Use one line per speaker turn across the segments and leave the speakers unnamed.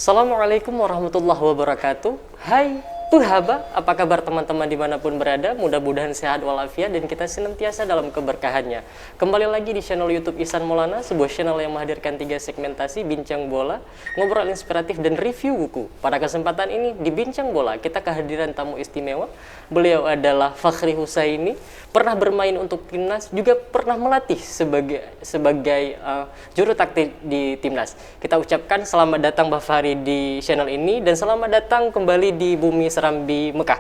Assalamualaikum warahmatullahi wabarakatuh. Hai Tuhaba, apa kabar teman-teman dimanapun berada? Mudah-mudahan sehat walafiat dan kita senantiasa dalam keberkahannya. Kembali lagi di channel YouTube Ihsan Maulana, sebuah channel yang menghadirkan 3 segmentasi: bincang bola, ngobrol inspiratif, dan review buku. Pada kesempatan ini di Bincang Bola kita kehadiran tamu istimewa. Beliau adalah Fakhri Husaini, pernah bermain untuk timnas, juga pernah melatih sebagai juru taktik di timnas. Kita ucapkan selamat datang Mbak Fahri di channel ini, dan selamat datang kembali di bumi Serambi Mekah.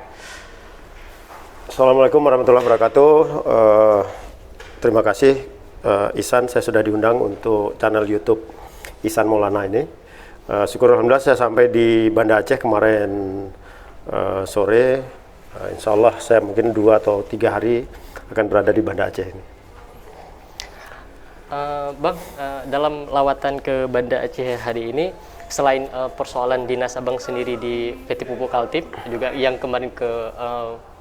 Assalamualaikum warahmatullahi wabarakatuh. Terima kasih Ihsan, saya sudah diundang untuk channel YouTube Ihsan Maulana ini. Syukur alhamdulillah saya sampai di Banda Aceh kemarin sore. Insya Allah saya mungkin 2 atau 3 hari akan berada di Banda Aceh ini.
Bang, dalam lawatan ke Banda Aceh hari ini, selain persoalan dinas Abang sendiri di PT Pupuk Kaltim, juga yang kemarin ke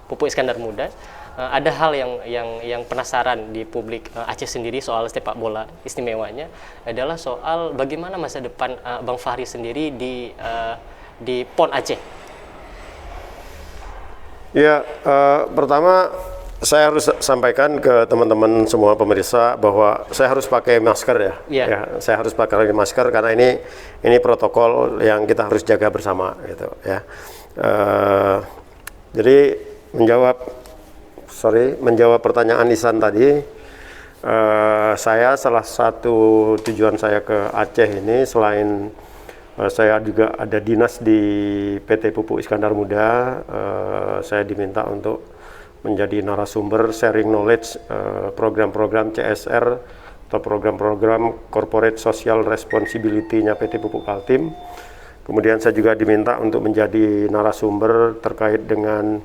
Pupuk Iskandar Muda, ada hal yang penasaran di publik Aceh sendiri soal sepak bola. Istimewanya adalah soal bagaimana masa depan Bang Fahri sendiri di PON Aceh.
Ya, pertama saya harus sampaikan ke teman-teman semua pemirsa bahwa saya harus pakai masker ya.
Yeah.
Ya, saya harus pakai masker karena ini protokol yang kita harus jaga bersama gitu ya. Jadi menjawab pertanyaan Ihsan tadi, saya salah satu tujuan saya ke Aceh ini selain saya juga ada dinas di PT Pupuk Iskandar Muda, saya diminta untuk menjadi narasumber sharing knowledge program-program CSR atau program-program corporate social responsibility-nya PT Pupuk Kaltim. Kemudian saya juga diminta untuk menjadi narasumber terkait dengan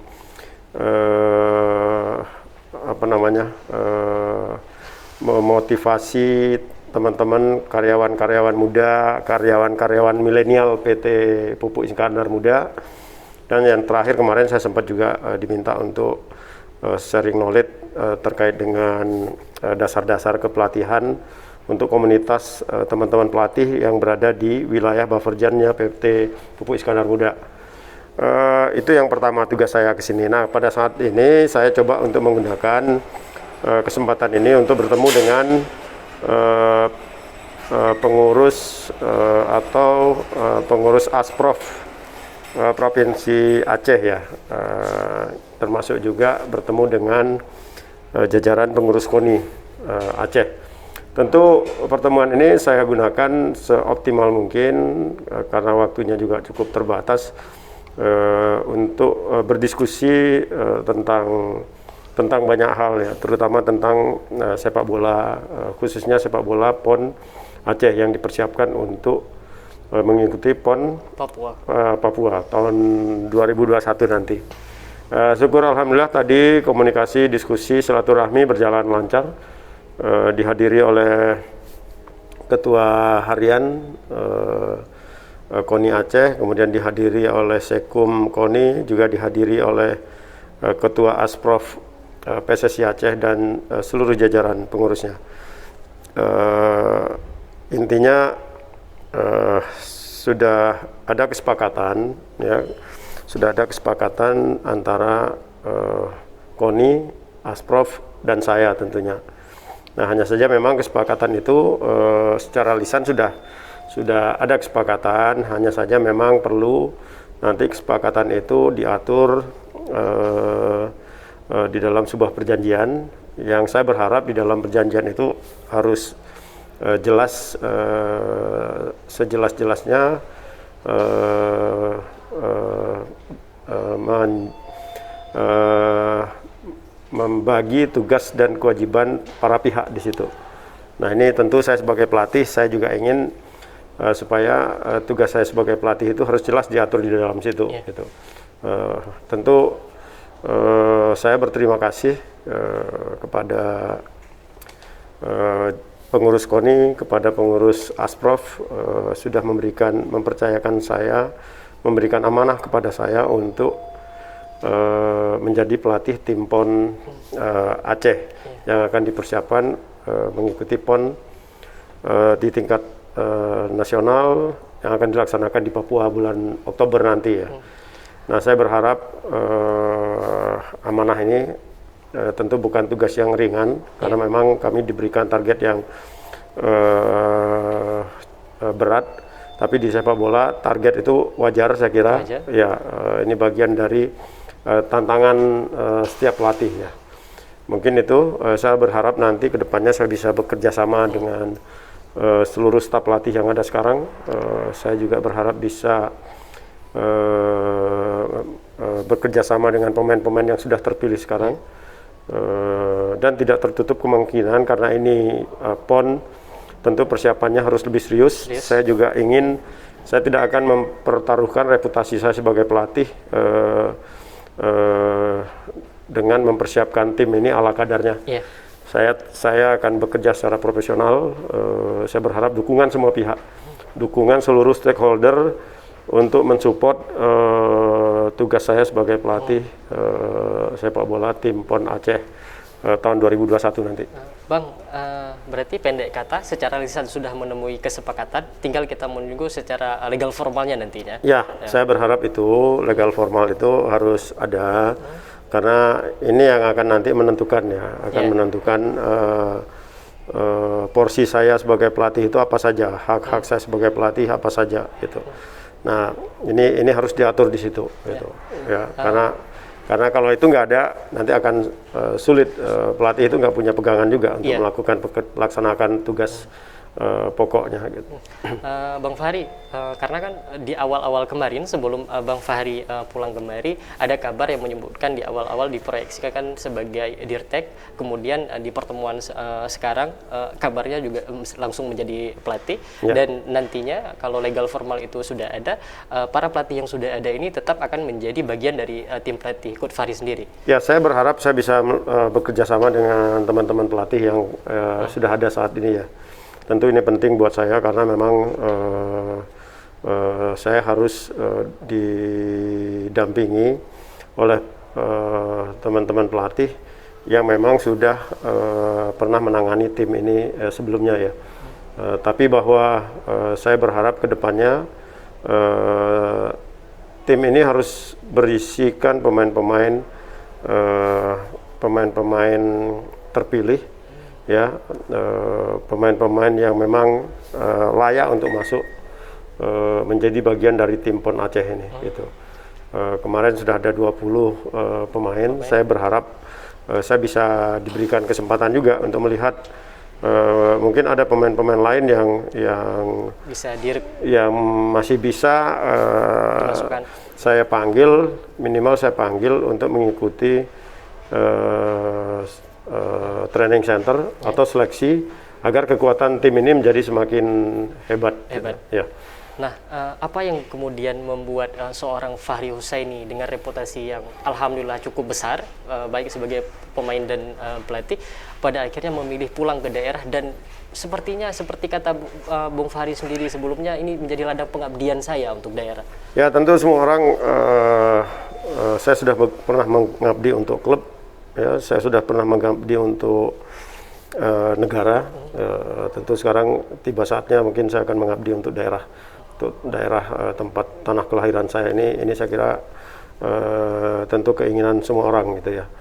memotivasi teman-teman karyawan-karyawan muda, karyawan-karyawan milenial PT Pupuk Iskandar Muda. Dan yang terakhir kemarin saya sempat juga diminta untuk sharing knowledge terkait dengan dasar-dasar kepelatihan untuk komunitas teman-teman pelatih yang berada di wilayah Baverjannya PT Pupuk Iskandar Muda. Itu yang pertama tugas saya ke sini. Nah, pada saat ini saya coba untuk menggunakan kesempatan ini untuk bertemu dengan pengurus atau pengurus Asprof Provinsi Aceh ya, termasuk juga bertemu dengan jajaran pengurus KONI Aceh. Tentu pertemuan ini saya gunakan seoptimal mungkin karena waktunya juga cukup terbatas untuk berdiskusi tentang banyak hal ya, terutama tentang sepak bola, khususnya sepak bola PON Aceh yang dipersiapkan untuk mengikuti PON Papua tahun 2021 nanti. Syukur alhamdulillah tadi komunikasi, diskusi, silaturahmi berjalan lancar, dihadiri oleh Ketua Harian KONI Aceh, kemudian dihadiri oleh Sekum KONI, juga dihadiri oleh Ketua Asprof PSSI Aceh dan seluruh jajaran pengurusnya. Intinya sudah ada kesepakatan ya, sudah ada kesepakatan antara KONI, Asprof dan saya tentunya. Nah, hanya saja memang kesepakatan itu secara lisan sudah ada kesepakatan, hanya saja memang perlu nanti kesepakatan itu diatur di dalam sebuah perjanjian, yang saya berharap di dalam perjanjian itu harus jelas, sejelas-jelasnya membagi tugas dan kewajiban para pihak di situ. Nah, ini tentu saya sebagai pelatih, saya juga ingin supaya tugas saya sebagai pelatih itu harus jelas diatur di dalam situ. Yeah. Gitu. Tentu saya berterima kasih kepada pengurus KONI, kepada pengurus Asprof sudah mempercayakan saya, memberikan amanah kepada saya untuk menjadi pelatih tim PON Aceh yang akan dipersiapkan mengikuti PON di tingkat nasional yang akan dilaksanakan di Papua bulan Oktober nanti ya. Nah, saya berharap amanah ini tentu bukan tugas yang ringan, karena memang kami diberikan target yang berat. Tapi di sepak bola target itu wajar saya kira.
Wajar.
Ya, ini bagian dari tantangan setiap pelatih ya. Mungkin itu saya berharap nanti ke depannya saya bisa bekerja sama dengan seluruh staf pelatih yang ada sekarang. Saya juga berharap bisa bekerja sama dengan pemain-pemain yang sudah terpilih sekarang. Dan tidak tertutup kemungkinan karena ini PON tentu persiapannya harus lebih serius. Saya juga saya tidak akan mempertaruhkan reputasi saya sebagai pelatih dengan mempersiapkan tim ini ala kadarnya.
Yeah.
Saya akan bekerja secara profesional. Saya berharap dukungan semua pihak, dukungan seluruh stakeholder untuk mensupport tugas saya sebagai pelatih sepak bola tim PON Aceh tahun 2021 nanti.
Bang, berarti pendek kata secara lisan sudah menemui kesepakatan, tinggal kita menunggu secara legal formalnya nantinya.
Ya, saya berharap itu legal formal itu harus ada, karena ini yang akan nanti menentukan ya, akan menentukan porsi saya sebagai pelatih itu apa saja, hak-hak saya sebagai pelatih apa saja gitu. Nah, ini harus diatur di situ gitu. Ya, karena kalau itu nggak ada, nanti akan sulit. Pelatih itu nggak punya pegangan juga untuk melaksanakan tugas pokoknya gitu.
Bang Fahri, karena kan di awal-awal kemarin sebelum Bang Fahri pulang kemari, ada kabar yang menyebutkan di awal-awal diproyeksikan sebagai dirtek, kemudian di pertemuan sekarang kabarnya juga langsung menjadi pelatih, dan nantinya kalau legal formal itu sudah ada, para pelatih yang sudah ada ini tetap akan menjadi bagian dari tim pelatih Coach Fahri sendiri. Ya,
saya berharap saya bisa bekerja sama dengan teman-teman pelatih yang sudah ada saat ini ya. Tentu ini penting buat saya karena memang saya harus didampingi oleh teman-teman pelatih yang memang sudah pernah menangani tim ini sebelumnya ya. Tapi bahwa saya berharap ke depannya tim ini harus berisikan pemain-pemain terpilih ya, pemain-pemain yang memang layak untuk masuk menjadi bagian dari tim PON Aceh ini gitu. Kemarin sudah ada 20 pemain. Saya berharap saya bisa diberikan kesempatan juga untuk melihat mungkin ada pemain-pemain lain yang
bisa
yang masih bisa saya panggil, minimal saya panggil untuk mengikuti training center atau seleksi agar kekuatan tim ini menjadi semakin hebat. Ya.
Nah, apa yang kemudian membuat seorang Fahri Husaini dengan reputasi yang alhamdulillah cukup besar, baik sebagai pemain dan pelatih, pada akhirnya memilih pulang ke daerah, dan sepertinya seperti kata Bung Fahri sendiri sebelumnya, ini menjadi ladang pengabdian saya untuk daerah.
Ya, tentu semua orang, saya sudah pernah mengabdi untuk klub. Ya, saya sudah pernah mengabdi untuk negara. Tentu sekarang tiba saatnya mungkin saya akan mengabdi untuk daerah, tempat tanah kelahiran saya ini. Ini saya kira tentu keinginan semua orang gitu ya.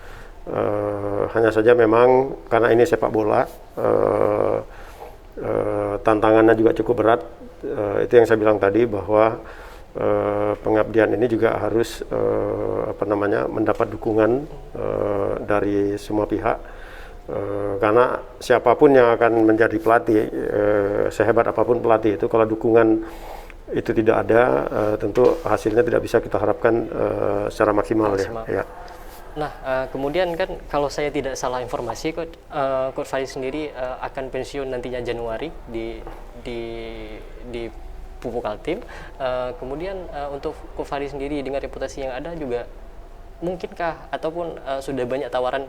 Hanya saja memang karena ini sepak bola, tantangannya juga cukup berat. Itu yang saya bilang tadi, bahwa pengabdian ini juga harus mendapat dukungan dari semua pihak, karena siapapun yang akan menjadi pelatih, sehebat apapun pelatih itu, kalau dukungan itu tidak ada, tentu hasilnya tidak bisa kita harapkan secara maksimal. Ya.
Nah, kemudian kan kalau saya tidak salah informasi, Coach Fahri sendiri akan pensiun nantinya Januari di Pupuk Kaltim. Kemudian untuk Coach Fahri sendiri dengan reputasi yang ada juga, mungkinkah ataupun sudah banyak tawaran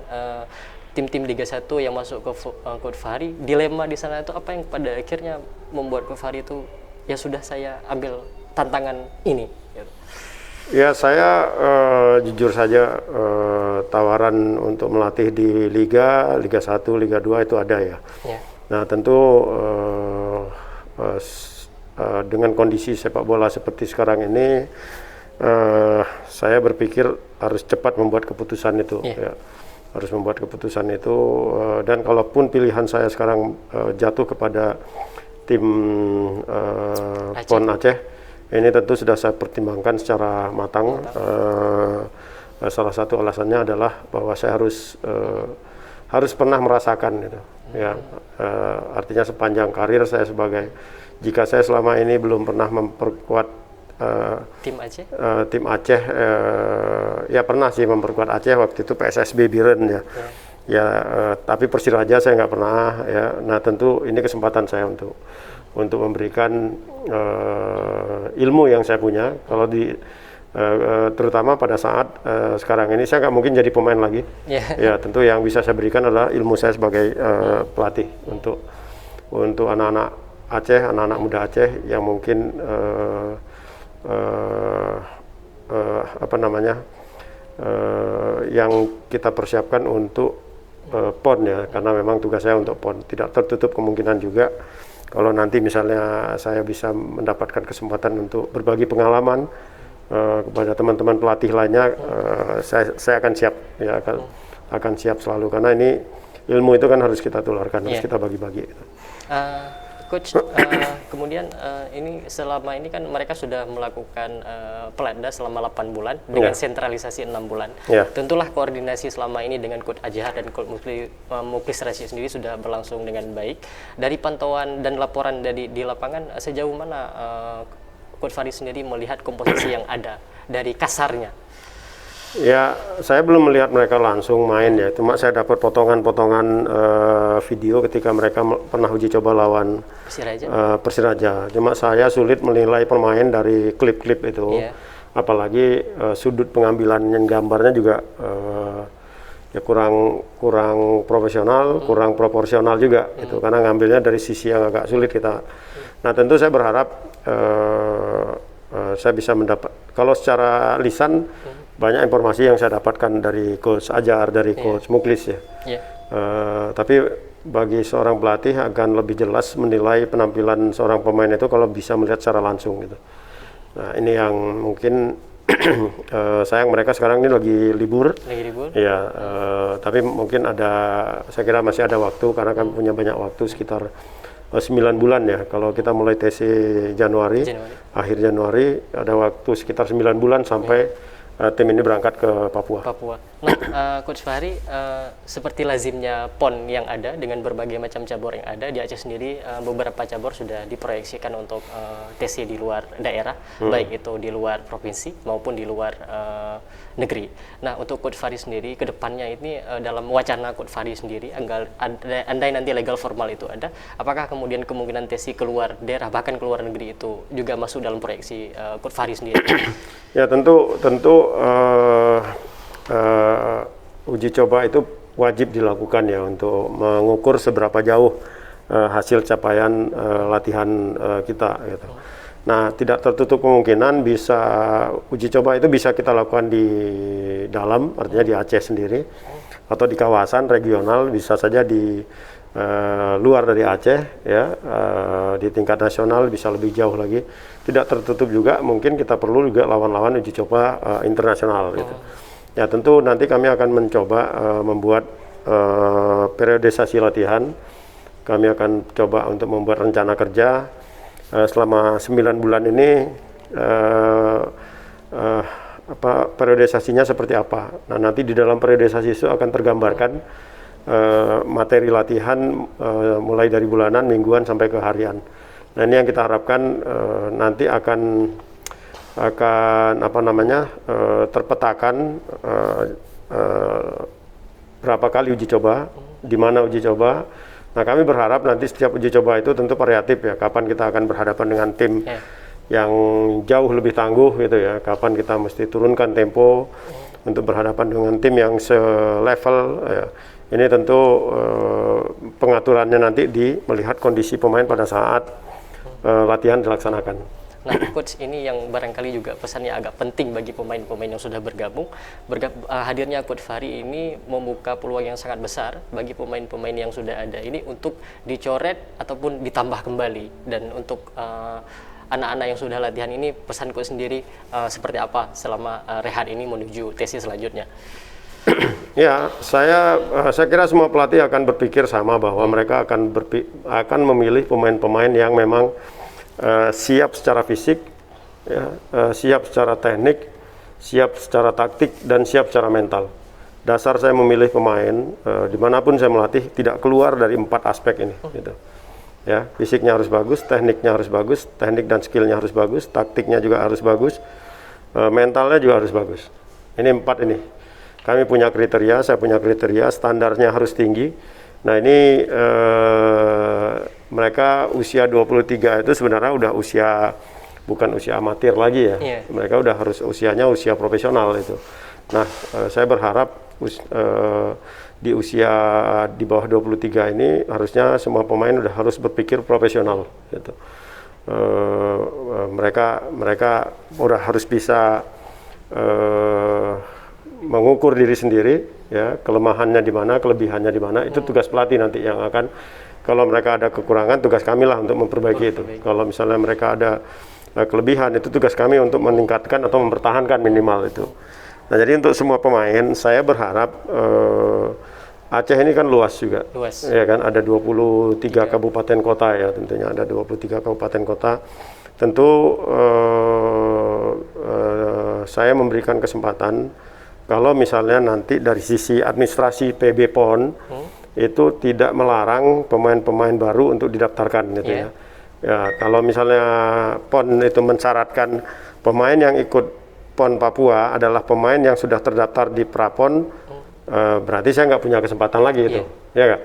tim-tim Liga 1 yang masuk ke Coach Fahri? Dilema di sana itu apa yang pada akhirnya membuat Coach Fahri itu, ya sudah, saya ambil tantangan ini?
Ya, saya jujur saja, tawaran untuk melatih di Liga 1, Liga 2 itu ada ya. Nah, tentu dengan kondisi sepak bola seperti sekarang ini, saya berpikir harus cepat membuat keputusan itu. Ya. Harus membuat keputusan itu, dan kalaupun pilihan saya sekarang jatuh kepada tim PON Aceh, ini tentu sudah saya pertimbangkan secara matang. Salah satu alasannya adalah bahwa saya harus pernah merasakan itu. Ya, artinya sepanjang karir saya jika saya selama ini belum pernah memperkuat tim Aceh, ya pernah sih memperkuat Aceh waktu itu PSSB Biren ya. Tapi Persiraja saya nggak pernah ya. Nah tentu ini kesempatan saya untuk memberikan ilmu yang saya punya. Kalau terutama pada saat sekarang ini saya nggak mungkin jadi pemain lagi. Ya tentu yang bisa saya berikan adalah ilmu saya sebagai pelatih untuk anak-anak Aceh, anak-anak muda Aceh yang mungkin yang kita persiapkan untuk PON ya, karena memang tugas saya untuk PON. Tidak tertutup kemungkinan juga kalau nanti misalnya saya bisa mendapatkan kesempatan untuk berbagi pengalaman kepada teman-teman pelatih lainnya, saya akan siap ya, akan siap selalu, karena ini ilmu itu kan harus kita tularkan, harus kita bagi-bagi.
Coach, kemudian ini selama ini kan mereka sudah melakukan pelatnas selama 8 bulan dengan sentralisasi 6 bulan. Tentulah koordinasi selama ini dengan Coach Ajhar dan Coach Muklis Rashid sendiri sudah berlangsung dengan baik. Dari pantauan dan laporan di lapangan, sejauh mana Coach Farid sendiri melihat komposisi yang ada dari kasarnya?
Ya, saya belum melihat mereka langsung main ya, cuma saya dapat potongan-potongan video ketika mereka pernah uji coba lawan Persiraja. Cuma saya sulit menilai pemain dari klip-klip itu, apalagi sudut pengambilan yang gambarnya juga ya kurang profesional, kurang proporsional juga, itu karena ngambilnya dari sisi yang agak sulit kita. Nah tentu saya berharap saya bisa mendapat, kalau secara lisan banyak informasi yang saya dapatkan dari Coach Ajhar, dari Coach Muklis ya. Tapi bagi seorang pelatih akan lebih jelas menilai penampilan seorang pemain itu kalau bisa melihat secara langsung gitu. Nah ini yang mungkin sayang mereka sekarang ini lagi libur. Ya, tapi mungkin saya kira masih ada waktu, karena kami punya banyak waktu, sekitar 9 bulan ya. Kalau kita mulai TC Januari, akhir Januari, ada waktu sekitar 9 bulan sampai tim ini berangkat ke Papua.
Nah, Coach Fahri, seperti lazimnya PON yang ada dengan berbagai macam cabur yang ada di Aceh sendiri, beberapa cabur sudah diproyeksikan untuk TC di luar daerah, baik itu di luar provinsi maupun di luar negeri. Nah, untuk Coach Fahri sendiri ke depannya ini, dalam wacana Coach Fahri sendiri, andai nanti legal formal itu ada, apakah kemudian kemungkinan TC keluar daerah bahkan keluar negeri itu juga masuk dalam proyeksi Coach Fahri sendiri?
Ya tentu uji coba itu wajib dilakukan ya, untuk mengukur seberapa jauh hasil capaian latihan kita gitu. Nah tidak tertutup kemungkinan uji coba itu bisa kita lakukan di dalam, artinya di Aceh sendiri, atau di kawasan regional, bisa saja di luar dari Aceh ya, di tingkat nasional bisa lebih jauh lagi. Tidak tertutup juga mungkin kita perlu juga lawan-lawan uji coba internasional gitu. Ya tentu nanti kami akan mencoba membuat periodisasi latihan. Kami akan coba untuk membuat rencana kerja selama 9 bulan ini, periodisasinya seperti apa. Nah nanti di dalam periodisasi itu akan tergambarkan materi latihan mulai dari bulanan, mingguan sampai ke harian. Nah ini yang kita harapkan nanti akan terpetakan berapa kali uji coba, di mana uji coba. Nah kami berharap nanti setiap uji coba itu tentu variatif ya, kapan kita akan berhadapan dengan tim yang jauh lebih tangguh gitu ya, kapan kita mesti turunkan tempo untuk berhadapan dengan tim yang selevel ya. Ini tentu pengaturannya nanti melihat kondisi pemain pada saat latihan dilaksanakan.
Nah, Coach, ini yang barangkali juga pesannya agak penting bagi pemain-pemain yang sudah bergabung. Hadirnya Coach Fahri ini membuka peluang yang sangat besar bagi pemain-pemain yang sudah ada ini untuk dicoret ataupun ditambah kembali, dan untuk anak-anak yang sudah latihan ini, pesan coach sendiri seperti apa selama rehat ini menuju tesis selanjutnya?
Ya, saya kira semua pelatih akan berpikir sama bahwa mereka akan memilih pemain-pemain yang memang siap secara fisik, ya, siap secara teknik, siap secara taktik, dan siap secara mental. Dasar saya memilih pemain dimanapun saya melatih tidak keluar dari 4 aspek ini. Gitu. Ya, fisiknya harus bagus, tekniknya harus bagus, teknik dan skillnya harus bagus, taktiknya juga harus bagus, mentalnya juga harus bagus. Ini 4 ini. Kami punya kriteria, saya punya kriteria, standarnya harus tinggi. Nah ini mereka usia 23 itu sebenarnya udah usia, bukan usia amatir lagi ya. Yeah. Mereka udah harus usianya usia profesional itu. Nah saya berharap di usia di bawah 23 ini harusnya semua pemain udah harus berpikir profesional gitu. Mereka udah harus bisa mengukur diri sendiri, ya, kelemahannya di mana, kelebihannya di mana, itu tugas pelatih nanti yang akan, kalau mereka ada kekurangan, tugas kami lah untuk memperbaiki itu. Kalau misalnya mereka ada kelebihan, itu tugas kami untuk meningkatkan atau mempertahankan minimal itu. Nah, jadi untuk semua pemain, saya berharap Aceh ini kan luas juga, ya kan, ada 23 kabupaten kota ya, tentunya ada 23 kabupaten kota. Tentu saya memberikan kesempatan. Kalau misalnya nanti dari sisi administrasi PB PON itu tidak melarang pemain-pemain baru untuk didaftarkan gitu ya. Ya, kalau misalnya PON itu mensyaratkan pemain yang ikut PON Papua adalah pemain yang sudah terdaftar di Prapon, berarti saya nggak punya kesempatan lagi itu, ya nggak?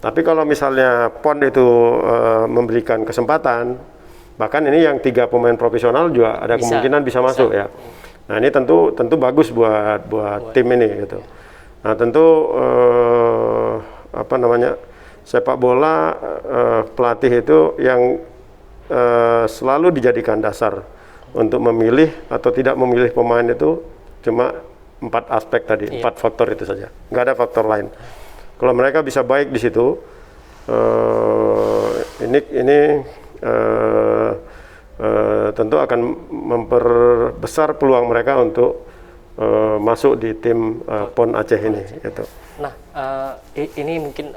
Tapi kalau misalnya PON itu memberikan kesempatan, bahkan ini yang 3 pemain profesional juga ada kemungkinan bisa masuk ya. Nah ini tentu bagus buat tim ini gitu. Nah tentu apa namanya, sepak bola pelatih itu yang selalu dijadikan dasar untuk memilih atau tidak memilih pemain itu cuma 4 aspek tadi, 4 faktor itu saja, nggak ada faktor lain. Kalau mereka bisa baik di situ, ini tentu akan memperbesar peluang mereka untuk masuk di tim PON Aceh ini. Gitu.
Nah, ini mungkin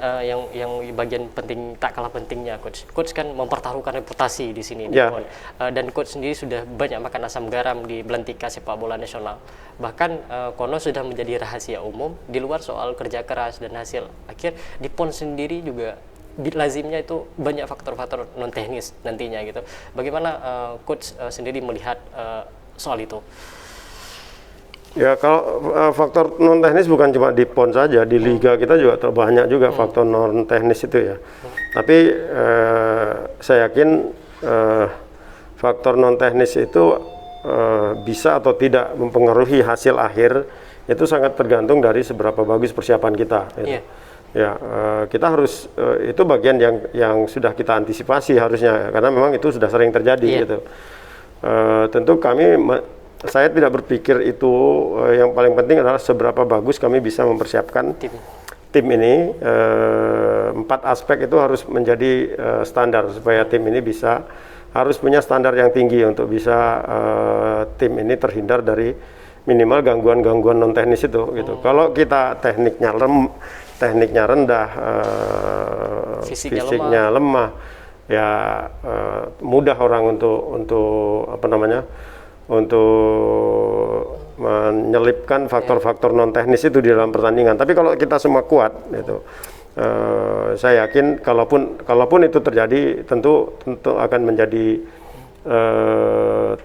yang bagian penting, tak kalah pentingnya, coach. Coach kan mempertaruhkan reputasi di sini di PON, dan coach sendiri sudah banyak makan asam garam di belantika sepak bola nasional. Bahkan konon sudah menjadi rahasia umum di luar soal kerja keras dan hasil akhir di PON sendiri juga. Lazimnya itu banyak faktor-faktor non teknis nantinya gitu. Bagaimana coach sendiri melihat soal itu?
Ya kalau faktor non teknis bukan cuma di PON saja, di liga kita juga terbanyak juga faktor non teknis itu ya. Tapi saya yakin faktor non teknis itu bisa atau tidak mempengaruhi hasil akhir, itu sangat tergantung dari seberapa bagus persiapan kita. Gitu. Ya, kita harus itu bagian yang sudah kita antisipasi harusnya, karena memang itu sudah sering terjadi gitu. Tentu saya tidak berpikir itu yang paling penting adalah seberapa bagus kami bisa mempersiapkan tim ini. 4 aspek itu harus menjadi standar supaya tim ini harus punya standar yang tinggi untuk bisa tim ini terhindar dari minimal gangguan-gangguan non teknis itu gitu. Kalau kita tekniknya rendah, fisiknya lemah, ya mudah orang untuk apa namanya, untuk menyelipkan faktor-faktor non teknis itu di dalam pertandingan. Tapi kalau kita semua kuat, itu saya yakin kalaupun itu terjadi, tentu akan menjadi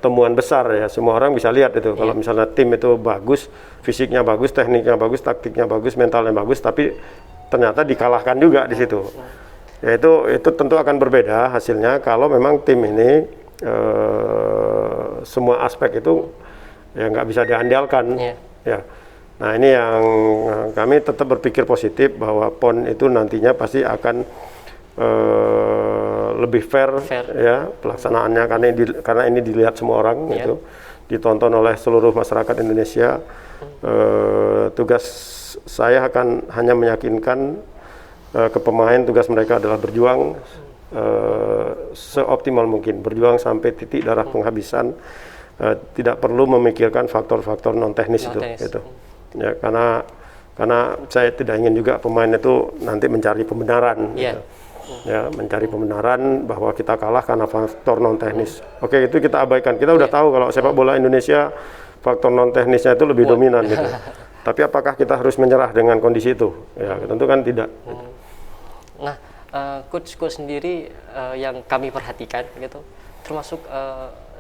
temuan besar ya. Semua orang bisa lihat itu. Kalau misalnya tim itu bagus, fisiknya bagus, tekniknya bagus, taktiknya bagus, mentalnya bagus, tapi ternyata dikalahkan juga di situ. Ya itu tentu akan berbeda hasilnya kalau memang tim ini semua aspek itu ya nggak bisa diandalkan. Ya. Nah ini yang kami tetap berpikir positif bahwa PON itu nantinya pasti akan lebih fair ya pelaksanaannya, karena ini dilihat semua orang gitu, ditonton oleh seluruh masyarakat Indonesia. Tugas saya akan hanya meyakinkan ke pemain, tugas mereka adalah berjuang seoptimal mungkin, berjuang sampai titik darah penghabisan, tidak perlu memikirkan faktor-faktor non teknis itu, gitu. Ya, karena saya tidak ingin juga pemain itu nanti mencari pembenaran, gitu. Ya, mencari pembenaran bahwa kita kalah karena faktor non teknis. Oke, itu kita abaikan. Kita udah tahu kalau sepak bola Indonesia faktor non teknisnya itu lebih dominan, gitu. Tapi apakah kita harus menyerah dengan kondisi itu? Ya, tentu kan tidak.
Nah, coach sendiri yang kami perhatikan gitu, termasuk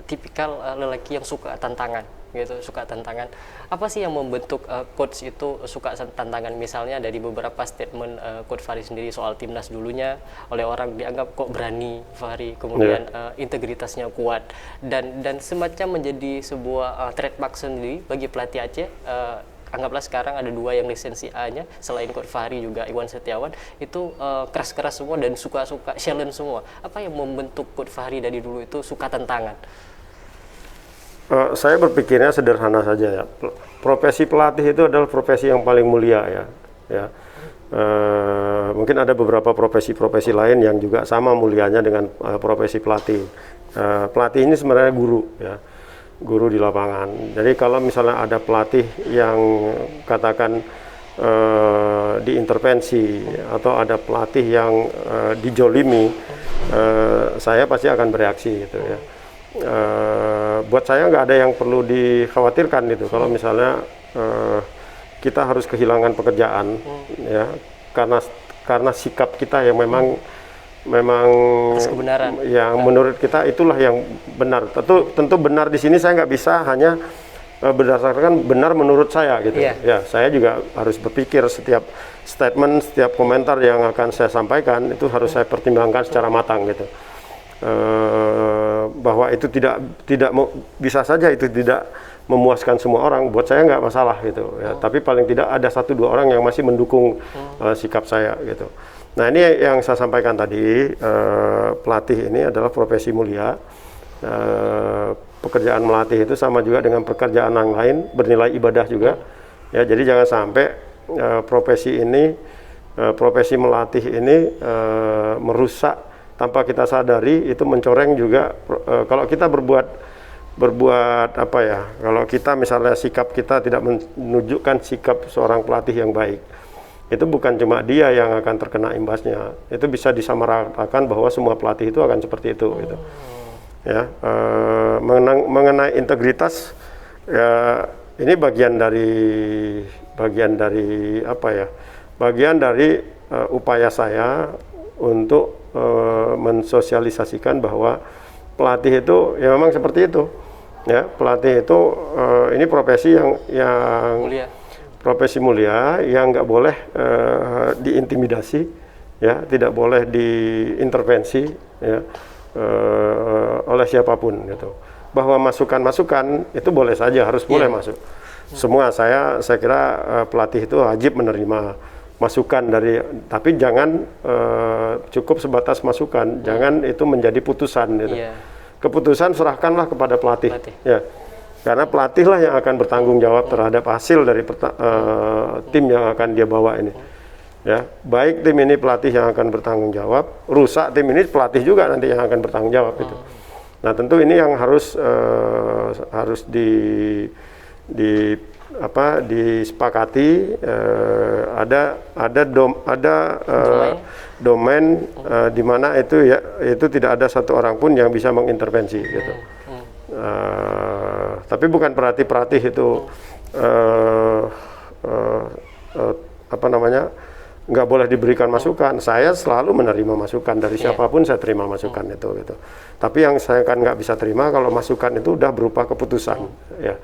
tipikal lelaki yang suka tantangan gitu, suka tantangan. Apa sih yang membentuk coach itu suka tantangan? Misalnya dari beberapa statement coach Fahri sendiri soal timnas dulunya, oleh orang dianggap kok berani Fahri, kemudian integritasnya kuat, dan semacam menjadi sebuah trademark sendiri bagi pelatih Aceh. Anggaplah sekarang ada 2 yang lisensi A-nya, selain Coach Fahri juga Iwan Setiawan, itu keras-keras semua dan suka-suka challenge semua. Apa yang membentuk Coach Fahri dari dulu itu suka tantangan?
Saya berpikirnya sederhana saja ya. Profesi pelatih itu adalah profesi yang paling mulia ya. Mungkin ada beberapa profesi-profesi lain yang juga sama mulianya dengan profesi pelatih. Pelatih ini sebenarnya guru ya. Guru di lapangan. Jadi kalau misalnya ada pelatih yang katakan diintervensi atau ada pelatih yang dijolimi, saya pasti akan bereaksi gitu ya. Buat saya nggak ada yang perlu dikhawatirkan gitu. Kalau misalnya kita harus kehilangan pekerjaan ya karena sikap kita yang memang yang menurut kita itulah yang benar. Tentu benar di sini saya nggak bisa hanya berdasarkan benar menurut saya gitu. Ya, saya juga harus berpikir setiap statement, setiap komentar yang akan saya sampaikan itu harus saya pertimbangkan secara matang gitu. Bahwa itu tidak bisa saja itu tidak memuaskan semua orang, buat saya nggak masalah gitu ya. Tapi paling tidak ada 1-2 orang yang masih mendukung sikap saya gitu. Nah, ini yang saya sampaikan tadi, pelatih ini adalah profesi mulia. Pekerjaan melatih itu sama juga dengan pekerjaan yang lain, bernilai ibadah juga ya. Jadi jangan sampai profesi melatih ini merusak tanpa kita sadari, itu mencoreng juga. Kalau kita berbuat apa ya, kalau kita misalnya sikap kita tidak menunjukkan sikap seorang pelatih yang baik, itu bukan cuma dia yang akan terkena imbasnya, itu bisa disamaratakan bahwa semua pelatih itu akan seperti itu gitu. Ya, mengenai integritas ya, ini bagian dari apa ya, bagian dari upaya saya untuk mensosialisasikan bahwa pelatih itu ya memang seperti itu ya. Pelatih itu ini profesi yang mulia. Profesi mulia yang nggak boleh diintimidasi ya, tidak boleh diintervensi ya oleh siapapun gitu. Bahwa masukan-masukan itu boleh saja, harus boleh masuk. Semua saya kira pelatih itu wajib menerima masukan tapi jangan cukup sebatas masukan, jangan itu menjadi putusan gitu. Keputusan serahkanlah kepada pelatih. Ya. Karena pelatihlah yang akan bertanggung jawab terhadap hasil dari tim yang akan dia bawa ini. Ya, baik tim ini pelatih yang akan bertanggung jawab, rusak tim ini pelatih juga nanti yang akan bertanggung jawab itu. Nah, tentu ini yang harus disepakati. Ada domain di mana itu tidak ada satu orang pun yang bisa mengintervensi gitu. Tapi bukan berarti pelatih itu nggak boleh diberikan masukan. Saya selalu menerima masukan dari siapapun, saya terima masukan itu gitu. Tapi yang saya kan nggak bisa terima kalau masukan itu udah berupa keputusan ya.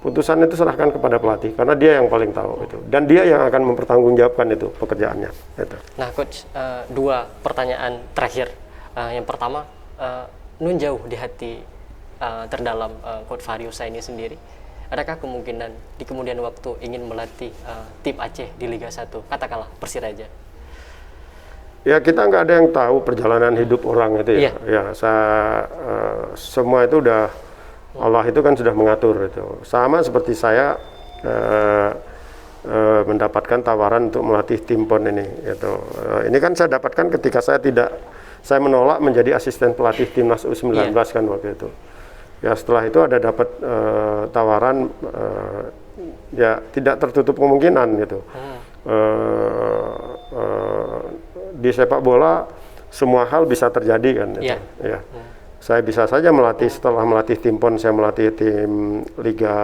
Putusan itu serahkan kepada pelatih karena dia yang paling tahu itu, dan dia yang akan mempertanggungjawabkan itu pekerjaannya gitu.
Nah, coach, 2 pertanyaan terakhir. Yang pertama, nun jauh di hati terdalam coach Fahri Husaini sendiri, adakah kemungkinan di kemudian waktu ingin melatih tim Aceh di Liga 1, katakanlah Persiraja?
Ya, kita nggak ada yang tahu perjalanan hidup orang itu ya. Ya, semua itu udah Allah itu kan sudah mengatur itu. Sama seperti saya mendapatkan tawaran untuk melatih tim PON ini gitu. Ini kan saya dapatkan ketika saya tidak saya menolak menjadi asisten pelatih timnas U19 kan waktu itu. Ya setelah itu ada dapat tawaran, ya tidak tertutup kemungkinan gitu. Di sepak bola semua hal bisa terjadi kan. Gitu. Ya. Saya bisa saja melatih, setelah melatih tim PON, saya melatih tim Liga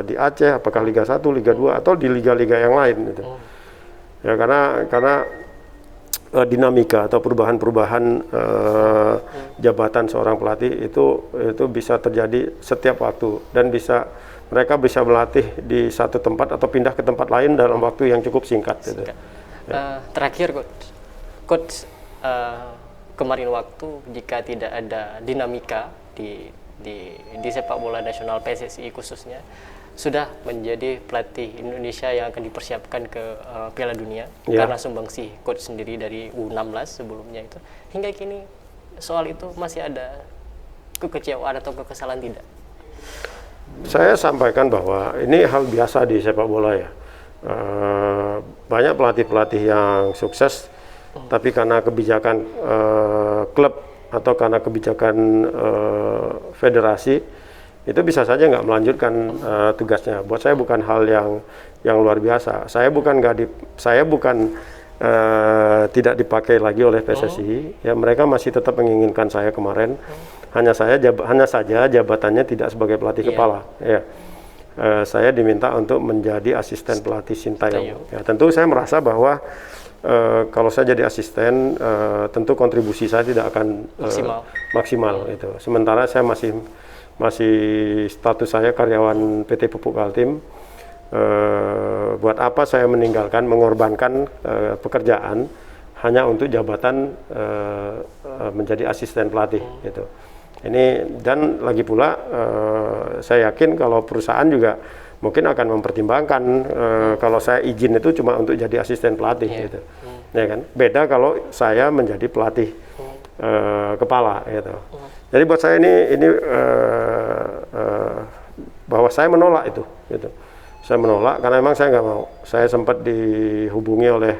di Aceh, apakah Liga 1, Liga 2, atau di liga-liga yang lain gitu. Ya karena dinamika atau perubahan-perubahan jabatan seorang pelatih itu bisa terjadi setiap waktu, dan mereka bisa melatih di satu tempat atau pindah ke tempat lain dalam waktu yang cukup singkat. Gitu.
Terakhir coach, kemarin waktu jika tidak ada dinamika di sepak bola nasional PSSI khususnya, sudah menjadi pelatih Indonesia yang akan dipersiapkan ke Piala Dunia karena sumbangsih coach sendiri dari U16 sebelumnya itu. Hingga kini soal itu masih ada kekecewaan atau kekesalan tidak?
Saya sampaikan bahwa ini hal biasa di sepak bola ya. Banyak pelatih-pelatih yang sukses, tapi karena kebijakan klub atau karena kebijakan federasi itu bisa saja nggak melanjutkan tugasnya. Buat saya bukan hal yang luar biasa. Saya bukan tidak dipakai lagi oleh PSSI. Ya mereka masih tetap menginginkan saya kemarin. Hanya saja jabatannya tidak sebagai pelatih kepala. Ya. Saya diminta untuk menjadi asisten pelatih Sintayong. Ya, tentu saya merasa bahwa kalau saya jadi asisten, tentu kontribusi saya tidak akan maksimal gitu. Sementara saya masih status saya karyawan PT Pupuk Kaltim. Buat apa saya mengorbankan pekerjaan hanya untuk jabatan menjadi asisten pelatih gitu. Ini dan lagi pula saya yakin kalau perusahaan juga mungkin akan mempertimbangkan kalau saya izin itu cuma untuk jadi asisten pelatih gitu. Ya kan? Beda kalau saya menjadi pelatih kepala gitu. Jadi buat saya ini bahwa saya menolak itu gitu. Saya menolak karena memang saya nggak mau. Saya sempat dihubungi oleh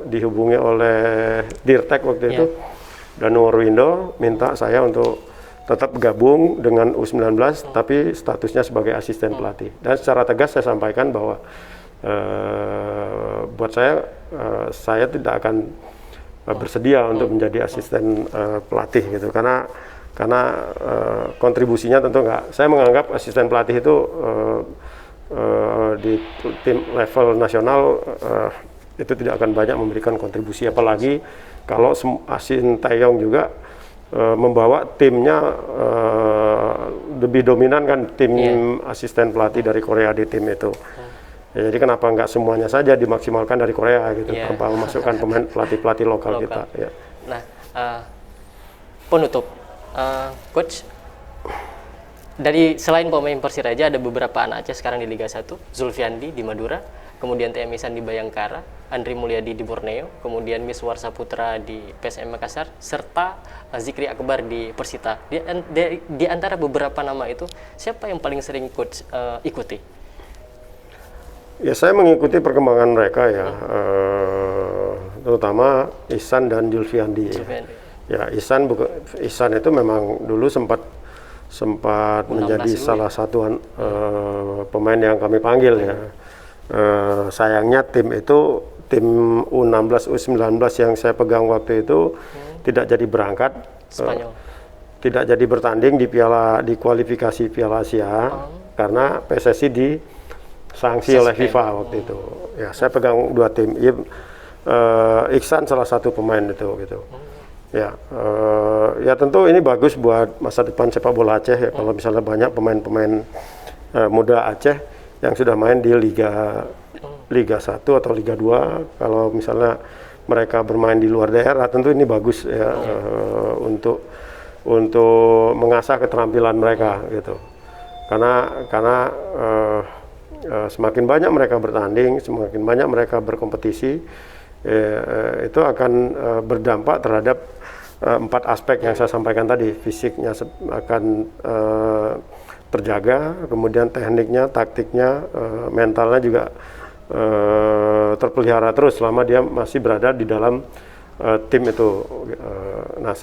dihubungi oleh Dirtek waktu itu, dan Nurwindo minta saya untuk tetap gabung dengan U19 tapi statusnya sebagai asisten pelatih. Dan secara tegas saya sampaikan bahwa buat saya tidak akan bersedia untuk menjadi asisten pelatih gitu, karena kontribusinya tentu enggak. Saya menganggap asisten pelatih itu di tim level nasional itu tidak akan banyak memberikan kontribusi, apalagi kalau Sintayong juga membawa timnya lebih dominan kan, tim asisten pelatih dari Korea di tim itu. Ya, jadi kenapa nggak semuanya saja dimaksimalkan dari Korea gitu, tanpa memasukkan pemain pelatih lokal kita. Ya.
Nah, penutup, coach, dari selain pemain Persiraja ada beberapa anak Aceh sekarang di Liga 1, Zulfiandi di Madura, kemudian TM Ihsan di Bayangkara, Andri Mulyadi di Borneo, kemudian Miswar Saputra di PSM Makassar, serta Zikri Akbar di Persita. Di antara beberapa nama itu, siapa yang paling sering coach ikuti?
Ya saya mengikuti perkembangan mereka ya, terutama Ihsan dan Zulfiandi. Ya Ihsan itu memang dulu sempat menjadi salah satu pemain yang kami panggil ya. Sayangnya tim U16 U19 yang saya pegang waktu itu tidak jadi berangkat, tidak jadi bertanding di kualifikasi Piala Asia karena PSSI disanksi oleh FIFA waktu itu. Ya saya pegang dua tim. Ihsan salah satu pemain itu gitu. Ya tentu ini bagus buat masa depan sepak bola Aceh ya, kalau misalnya banyak pemain-pemain muda Aceh yang sudah main di Liga 1 atau Liga 2. Kalau misalnya mereka bermain di luar daerah, tentu ini bagus ya, untuk mengasah keterampilan mereka gitu. Karena semakin banyak mereka bertanding, semakin banyak mereka berkompetisi, itu akan berdampak terhadap 4 aspek yang saya sampaikan tadi. Fisiknya akan terjaga, kemudian tekniknya, taktiknya, mentalnya juga terpelihara terus selama dia masih berada di dalam tim itu. Nah,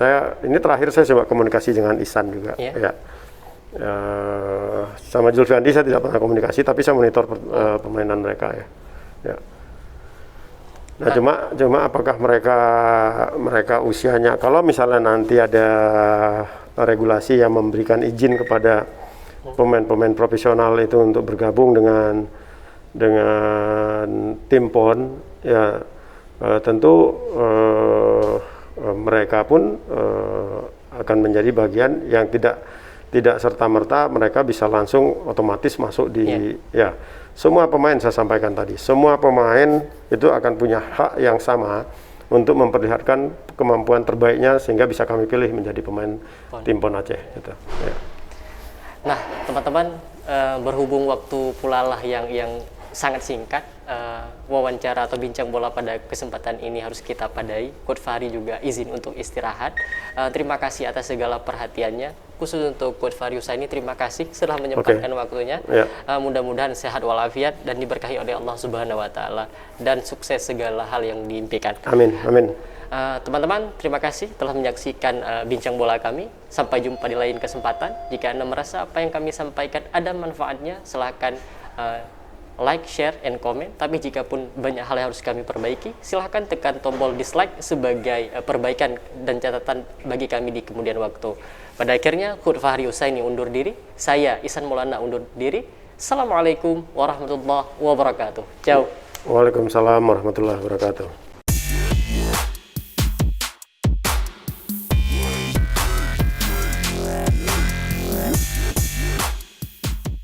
ini terakhir saya coba komunikasi dengan Ihsan juga. Ya. Sama Julfiandi saya tidak pernah komunikasi, tapi saya monitor permainan mereka ya. Ya. Nah, cuma apakah mereka usianya, kalau misalnya nanti ada regulasi yang memberikan izin kepada pemain-pemain profesional itu untuk bergabung dengan tim PON, ya tentu mereka pun akan menjadi bagian yang tidak serta-merta mereka bisa langsung otomatis masuk di ya. Semua pemain saya sampaikan tadi, semua pemain itu akan punya hak yang sama untuk memperlihatkan kemampuan terbaiknya sehingga bisa kami pilih menjadi pemain tim PON Aceh gitu. Ya.
Nah, teman-teman, berhubung waktu pula lah yang sangat singkat, wawancara atau bincang bola pada kesempatan ini harus kita padai. Coach Fahri juga izin untuk istirahat. Terima kasih atas segala perhatiannya. Khusus untuk Coach Fahri Husaini, terima kasih sudah menyempatkan waktunya. Mudah-mudahan sehat walafiat dan diberkahi oleh Allah Subhanahu wa taala dan sukses segala hal yang diimpikan.
Amin. Amin.
Teman-teman, terima kasih telah menyaksikan bincang bola kami. Sampai jumpa di lain kesempatan. Jika Anda merasa apa yang kami sampaikan ada manfaatnya, silahkan like, share, and comment. Tapi jika pun banyak hal yang harus kami perbaiki, silahkan tekan tombol dislike sebagai perbaikan dan catatan bagi kami di kemudian waktu. Pada akhirnya, Coach Fahri Husaini undur diri. Saya, Ihsan Maulana, undur diri. Assalamualaikum warahmatullahi wabarakatuh. Ciao.
Waalaikumsalam warahmatullahi wabarakatuh.